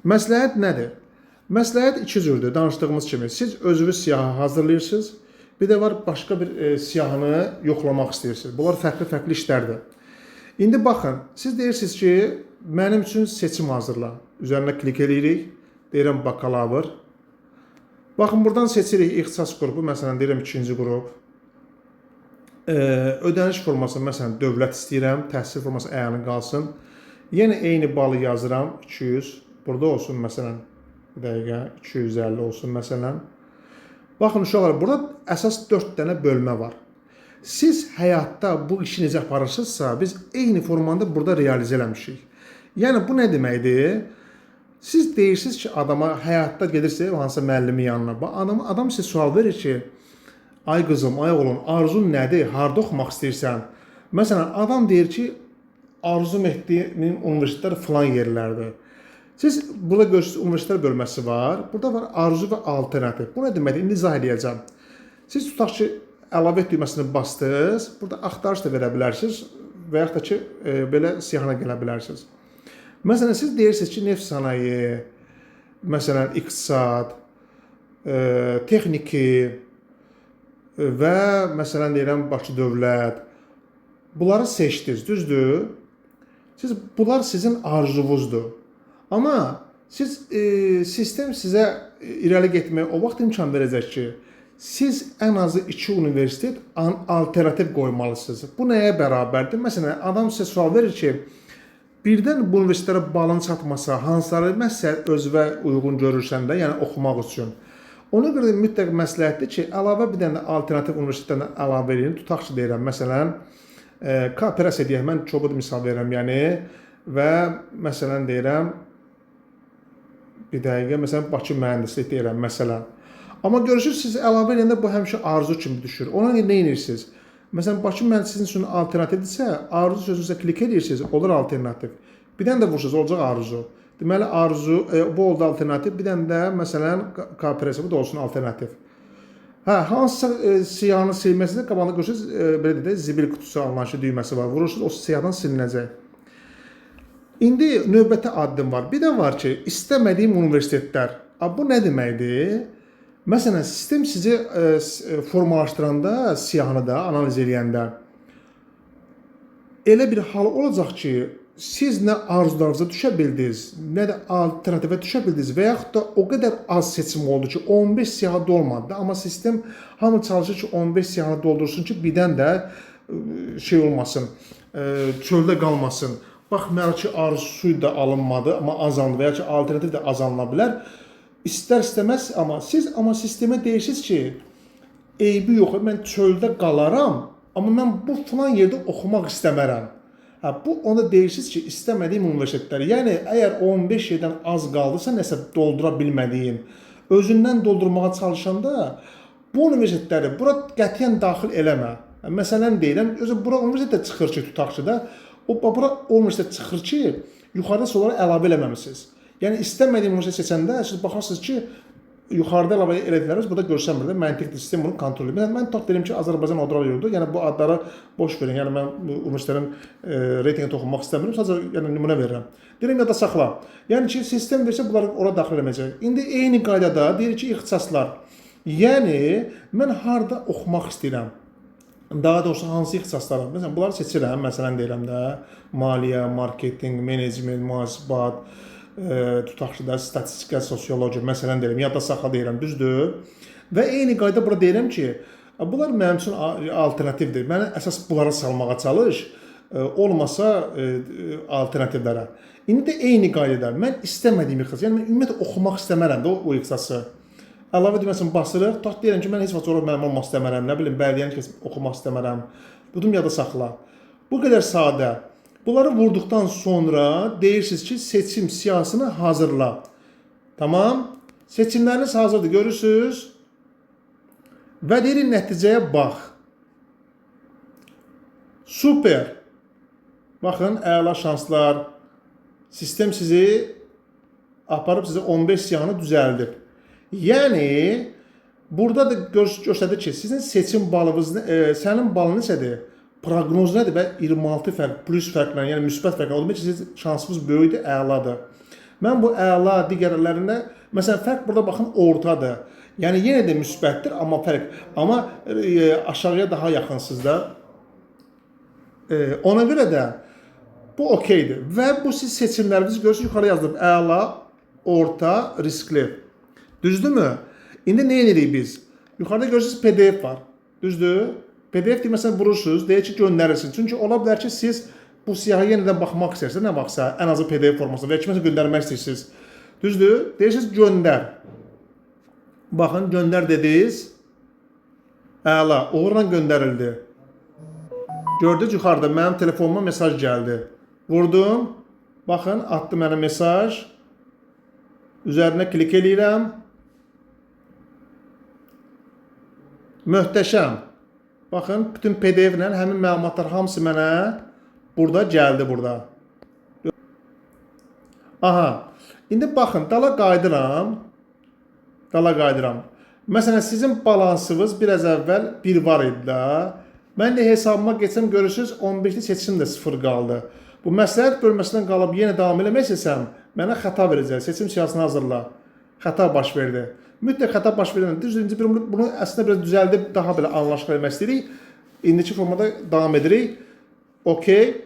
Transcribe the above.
Məsləhət nədir? Məsləhət iki cürdür, danışdığımız kimi. Siz özünüz siyahı hazırlayırsınız, bir də var başqa bir siyahını yoxlamaq istəyirsiniz. Bunlar fərqli-fərqli işlərdir. İndi baxın, siz deyirsiniz ki, mənim üçün seçim hazırla. Üzərinə klik edirik, deyirəm bakalavr. Baxın, buradan seçirik ixtisas qrupu, məsələn, deyirəm ikinci qrup. Ödəniş forması, məsələn, dövlət istəyirəm, təhsil forması əyani qalsın. Yenə eyni balı yazıram, 200. Burada olsun, məsələn, bir dəqiqə, 250 olsun, məsələn. Baxın, uşaqlar, burada əsas 4 dənə bölmə var. Siz həyatda bu işi necə aparırsınızsa, biz eyni formanda burada realizə eləmişik. Yəni, bu nə deməkdir? Siz deyirsiniz ki, adama həyatda gedirsiniz, hansısa müəllimi yanına. Adam sizə sual verir ki, ay qızım, ay oğlum, arzun nədir? Harada oxumaq istəyirsən? Məsələn, adam deyir ki, arzum etdiyim universitetlər filan yerlərdir. Siz burada görürsünüz, universitetlər bölməsi var. Burada var arzu və alternativ. Bu nə deməkdir? İndi izah edəcəm. Siz tutaq ki, əlavə et düyməsini bastınız. Burada axtarış da verə bilərsiniz və yaxud da ki, belə siyahına gələ bilərsiniz. Məsələn, siz deyirsiniz ki, neft sənaye, məsələn, iqtisad, texniki və məsələn, deyirəm, Bakı dövlət. Bunları seçdiniz, düzdür? Bunlar sizin arzuvuzdur. Amma sistem sizə irəli getməyə o vaxt imkan verəcək ki, siz ən azı 2 universitet alternativ qoymalısınız. Bu nəyə bərabərdir? Məsələn, adam sizə sual verir ki, birdən bu universitetlərə balın çatmasa, hansıları məsəl özünə uyğun görürsən də, yəni oxumaq üçün. Ona görə də mütləq məsləhətdir ki, əlavə bir dənə alternativ universitetlərdən əlavə edin. Tutaq ki, deyirəm, məsələn, kooperasiya deyək, mən çox misal verirəm, yəni və məsələn deyirəm, bir dəqiqə, məsələn, Bakı mühəndislik deyirəm, məsələn. Amma görürsünüz, siz əlavə edəndə bu həmişə arzu kimi düşür. Ona görə nə edirsiniz? Məsələn, Bakı mühəndisliyin üçün alternativdirsə, arzu sözünüzə klik edirsiniz, olur alternativ. Bir dənə də vursunuz, olacaq arzu. Deməli, arzu, bu oldu alternativ, bir dənə də, məsələn, kooperasiya, bu da olsun alternativ. Hansısa siyahını silməsində qabağında görürsünüz, belə deyək, zibil qutusu anlayışı düyməsi var. Vurursunuz, o siyahdan silinəcək. İndi növbəti addım var. Bir də var ki, istəmədiyim universitetlər. Bu nə deməkdir? Məsələn, sistem sizi formalaşdıranda, siyahını da analiz edəndə elə bir hal olacaq ki, siz nə arzularınıza düşə bildiniz, nə də alternativə düşə bildiniz və yaxud da o qədər az seçim oldu ki, 15 siyahı dolmadı. Amma sistem hamı çalışır ki, 15 siyahı doldursun ki, birdən də şey olmasın, çöldə qalmasın. Baxmayaraq ki, arzusu da alınmadı, amma azaldı və ya ki, alternativ də azalına bilər. İstər-istəməz, amma siz sistemə deyirsiniz ki, eybi yox, mən çöldə qalaram, amma mən bu filan yerdə oxumaq istəmərəm. Bu, onda deyirsiniz ki, istəmədiyim universitetləri, yəni əgər 15 yerdən az qaldısa, nəsə doldura bilmədiyin, özündən doldurmağa çalışanda bu universitetləri bura qətiyyən daxil eləmə. Məsələn deyirəm, bura universitetdə çıxır ki, tutaq ki da, bura universitet çıxır ki, yuxarıda onları əlavə eləməmisiniz. Yəni, istəmədiyim universitet seçəndə, siz baxarsınız ki, yuxarıda əlavə elədikləriniz burada görsənmir də, məntiqli sistem bunu kontrol edir. Mən tutaq deyim ki, Azərbaycan Odral yurdu, yəni bu adları boş verin, yəni mən universitetlərin reytingini toxunmaq istəmirəm, sadəcə nümunə verirəm. Deyirəm, yada saxla. Yəni ki, sistem versə, bunları ora daxil eləməyəcək. İndi eyni qaydada deyir ki, ixtisaslar. Yəni, mən harada oxumaq istəyirəm? Daha doğrusu hansı ixtisasları? Məsələn, bunları seçirəm, məsələn deyirəm də, maliyyə, marketing, menecment, mühasibat, tutaq ki da, statistika, sosiologiya, məsələn deyirəm, yadda saxla deyirəm, düzdür? Və eyni qayda burada deyirəm ki, bunlar mənim üçün alternativdir. Mənə əsas bunlara salmağa çalış, olmasa alternativlərə. İndi də eyni qaydada, mən istəmədiyim ixtisas, yəni mən ümumiyyətlə oxumaq istəmərəm də o ixtisası. Əlavə edilməsini basırıq, tutaq deyirəm ki, mən heç vaxt orada mənim olmaq istəmərəm, nə bilim, bəliyyəni oxumaq istəmərəm. Budum yada saxla. Bu qədər sadə. Bunları vurduqdan sonra deyirsiniz ki, seçim siyasını hazırla. Tamam. Seçimləriniz hazırdır, görürsünüz. Və deyirin, nəticəyə bax. Super. Baxın, əla şanslar. Sistem sizi aparıb sizə 15 siyahını düzəldib. Yəni, burada da göstərdir ki, sizin seçim balınız, sənin balın neçədir? Proqnoz nədir və 26 fərq, plus fərqlə, yəni müsbət fərqlə. O demək ki, şansınız böyükdür, əladır. Mən bu əla digərlərində, məsələn, fərq burada baxın ortadır. Yəni yenə də müsbətdir, amma fərq. Amma aşağıya daha yaxınsınız da. Ona görə də bu okeydir. Və bu siz seçimlərinizi görürsünüz, yuxarı yazılıb əla, orta, riskli. Düzdürmü? İndi nə edirik biz? Yuxarıda görürsünüz PDF var. Düzdür? PDF deyil, məsələn, vurursunuz, deyir ki, göndərilsin. Çünki ola bilər ki, siz bu siyahıya yenidən baxmaq istəyirsiniz, nə baxsa, ən azı PDF formasında və kiməsə göndərmək istəyirsiniz. Düzdür? Deyirsiniz, göndər. Baxın, göndər dediniz. Əla, uğurla göndərildi. Gördünüz, yuxarıda mənim telefonuma mesaj gəldi. Vurdum. Baxın, atdı mənə mesaj. Üzərinə klik eləyirəm. Möhtəşəm. Baxın, bütün PDF ilə həmin məlumatlar hamısı mənə burada gəldi burada. Aha. İndi baxın, dala qayıdıram. Dala qayıdıram. Məsələn, sizin balansınız biraz əvvəl 1 var idi da. Mən də hesabıma geçsəm görürsünüz 15-li seçim də 0 qaldı. Bu məsləhət bölməsindən qalıb yenə davam eləmək istəsəm, mənə xəta verəcək. Seçim siyahısını hazırla. Xəta baş verdi. Mütləq xəta baş verəndə düzdür, bunu əslində biraz düzəldib daha belə anlaşılır eləmək istəyirik. İndiki formada davam edirik. Okey.